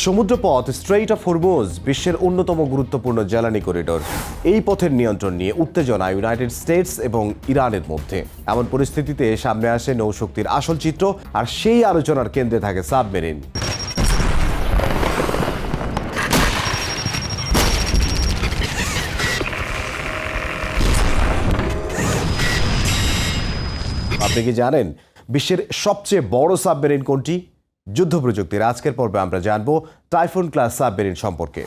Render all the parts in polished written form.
সমুদ্রপথ straight of Hormuz বিশ্বের অন্যতম গুরুত্বপূর্ণ জ্বালানি করিডোর। এই পথের নিয়ন্ত্রণ নিয়ে উত্তেজনা ইউনাইটেড স্টেটস এবং ইরানের মধ্যে। এমন পরিস্থিতিতে সামনে আসে নৌশক্তির আসল চিত্র, আর সেই আলোচনার কেন্দ্রে থাকে সাবমেরিন। আপনি কি জানেন বিশ্বের সবচেয়ে বড় সাবমেরিন কোনটি? যুদ্ধ প্রযুক্তির আজকের পর্বে আমরা জানব টাইফুন ক্লাস সাবমেরিন সম্পর্কে।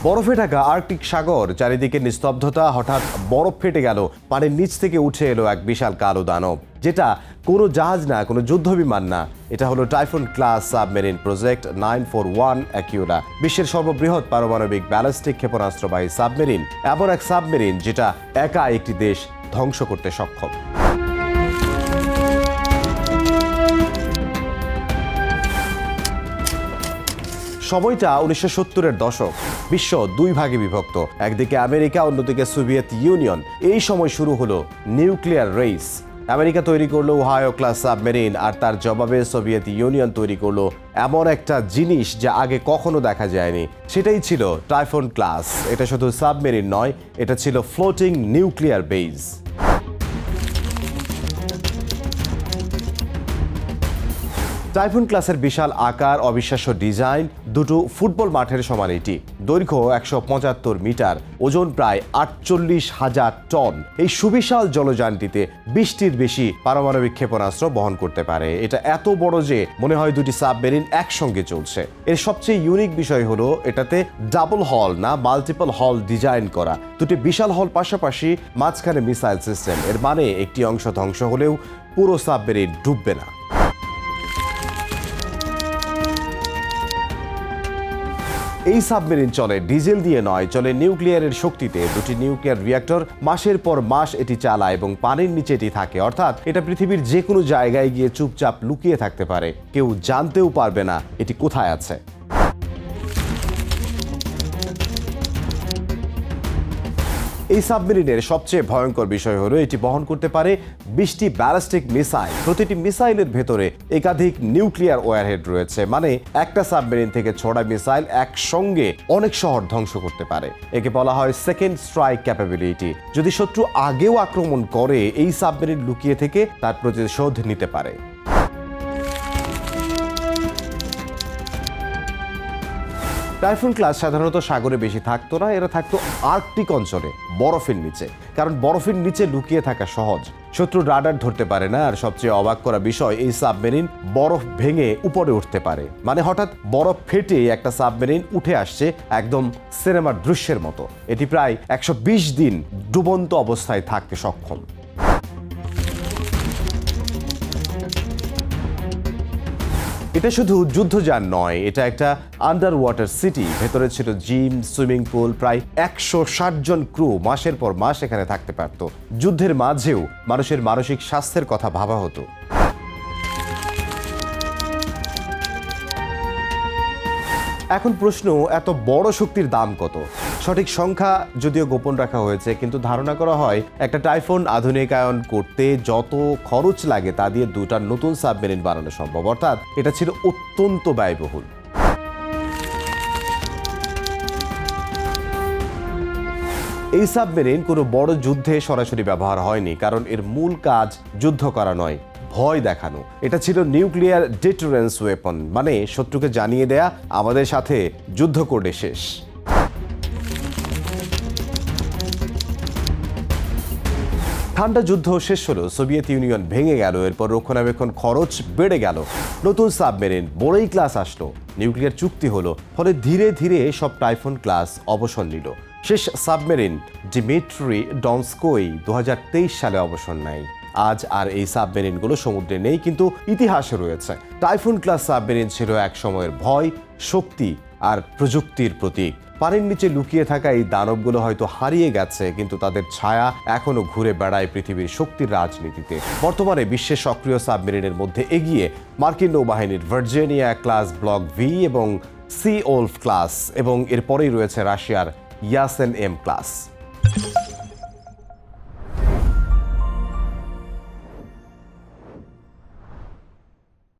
বরফে ঢাকা আর্কটিক সাগর, চারিদিকে নিস্তব্ধতা। হঠাৎ বরফ ফেটে গেল, পানির নিচ থেকে উঠে এলো এক বিশাল কালো দানব, যেটা কোনো জাহাজ না, কোনো যুদ্ধ বিমান না। এটা হলো টাইফুন ক্লাস সাবমেরিন প্রজেক্ট 941 অ্যাকিউলা, বিশ্বের সর্ববৃহৎ পারমাণবিক ব্যালিস্টিক ক্ষেপণাস্ত্রবাহী সাবমেরিন। এমন এক সাবমেরিন যেটা একা একটি দেশ ধ্বংস করতে সক্ষম। সময়টা 1970-এর দশক। বিশ্ব দুই ভাগে বিভক্ত, একদিকে আমেরিকা, অন্যদিকে সোভিয়েত ইউনিয়ন। এই সময় শুরু হলো নিউক্লিয়ার রেস। আমেরিকা তৈরি করলো ওহাইও ক্লাস সাবমেরিন, আর তার জবাবে সোভিয়েত ইউনিয়ন তৈরি করলো এমন একটা জিনিস যা আগে কখনো দেখা যায়নি। সেটাই ছিল টাইফুন ক্লাস। এটা শুধু সাবমেরিন নয়, এটা ছিল ফ্লোটিং নিউক্লিয়ার বেজ। টাইফুন ক্লাসের বিশাল আকার, অবিশ্বাস্য ডিজাইন, দুটো ফুটবল মাঠের সমান এটি। দৈর্ঘ্য 175 মিটার, ওজন প্রায় 48,000 টন। এই সুবিশাল জলযানটিতে 20টির বেশি পারমাণবিক ক্ষেপণাস্ত্র বহন করতে পারে। এটা এত বড় যে মনে হয় দুটি সাবমেরিন একসঙ্গে চলছে। এর সবচেয়ে ইউনিক বিষয় হলো এটাতে ডাবল হল না, মাল্টিপল হল ডিজাইন করা। দুটি বিশাল হল পাশাপাশি, মাঝখানে মিসাইল সিস্টেম। এর মানে একটি অংশ ধ্বংস হলেও পুরো সাবমেরিন ডুববে না। এই সাবমেরিন চলে ডিজেল দিয়ে নয়, চলে নিউক্লিয়ারের শক্তিতে। দুটি নিউক্লিয়ার রিঅ্যাক্টর, মাসের পর মাস এটি চালায় এবং পানির নিচে এটি থাকে। অর্থাৎ এটা পৃথিবীর যে কোনো জায়গায় গিয়ে চুপচাপ লুকিয়ে থাকতে পারে, কেউ জানতেও পারবে না এটি কোথায় আছে। এই সাবমেরিনের সবচেয়ে ভয়ঙ্কর বিষয় হলো এটি বহন করতে পারে 20টি ব্যালিস্টিক মিসাইল। প্রতিটি মিসাইলের ভেতরে একাধিক নিউক্লিয়ার ওয়ারহেড রয়েছে, মানে একটা সাবমেরিন থেকে ছোড়া মিসাইল একসঙ্গে অনেক শহর ধ্বংস করতে পারে। একে বলা হয় সেকেন্ড স্ট্রাইক ক্যাপাবিলিটি। যদি শত্রু আগেও আক্রমণ করে, এই সাবমেরিন লুকিয়ে থেকে তার প্রতিশোধ নিতে পারে। টাইফুন ক্লাস সাধারণত সাগরে বেশি থাকতো না, এরা থাকতো আর্কটিক অঞ্চলে, বরফের নিচে। কারণ বরফের নিচে লুকিয়ে থাকা সহজ, শত্রু রাডার ধরতে পারে না। আর সবচেয়ে অবাক করা বিষয়, এই সাবমেরিন বরফ ভেঙে উপরে উঠতে পারে। মানে হঠাৎ বরফ ফেটে একটা সাবমেরিন উঠে আসছে, একদম সিনেমার দৃশ্যের মতো। এটি প্রায় 120 দিন ডুবন্ত অবস্থায় থাকতে সক্ষম। এটা শুধু যুদ্ধযান নয়, এটা একটা আন্ডার ওয়াটার সিটি। ভেতরে ছিল জিম, সুইমিং পুল, প্রায় 160 জন ক্রু মাসের পর মাস এখানে থাকতে পারত। যুদ্ধের মাঝেও মানুষের মানসিক স্বাস্থ্যের কথা ভাবা হতো। এখন প্রশ্ন, এত বড় শক্তির দাম কত? সঠিক সংখ্যা যদিও গোপন রাখা হয়েছে, কিন্তু ধারণা করা হয় একটা টাইফুন আধুনিকায়ন করতে যত খরচ লাগে তা দিয়ে দুটা নতুন সাবমেরিন বানানো সম্ভব। অর্থাৎ এটা ছিল অত্যন্ত ব্যয়বহুল। এই সাবমেরিন কোনো বড় যুদ্ধে সরাসরি ব্যবহার হয়নি, কারণ এর মূল কাজ যুদ্ধ করা নয়, ভয় দেখানো। এটা ছিল নিউক্লিয়ার ডিটারেন্স ওয়েপন, মানে শত্রুকে জানিয়ে দেয়া আমাদের সাথে যুদ্ধ করলে শেষ। ঠান্ডা যুদ্ধ শেষ হলো, সোভিয়েত ইউনিয়ন ভেঙে গেল, এরপর রক্ষণাবেক্ষণ খরচ বেড়ে গেল, নতুন সাবমেরিন বোরেই ক্লাস আসলো, নিউক্লিয়ার চুক্তি হলো। ফলে ধীরে ধীরে সব টাইফুন ক্লাস অবসর নিল। শেষ সাবমেরিন ডিমিট্রি ডনস্কোই 2023 সালে অবসর নেয়। আজ আর এই সাবমেরিনগুলো সমুদ্রে নেই, কিন্তু ইতিহাসে রয়েছে। টাইফুন ক্লাস সাবমেরিন ছিল এক সময়ের ভয়, শক্তি আর প্রযুক্তির প্রতীক। পানির নিচে লুকিয়ে থাকা এই দানবগুলো হয়তো হারিয়ে গেছে, কিন্তু তাদের ছায়া এখনো ঘুরে বেড়ায় পৃথিবীর শক্তির রাজনীতিতে। বর্তমানে বিশ্বের সক্রিয় সাবমেরিনের মধ্যে এগিয়ে মার্কিন নৌবাহিনীর ভার্জিনিয়া ক্লাস ব্লক ভি এবং সি ওলফ ক্লাস, এবং এরপরেই রয়েছে রাশিয়ার ইয়াসেন এম ক্লাস।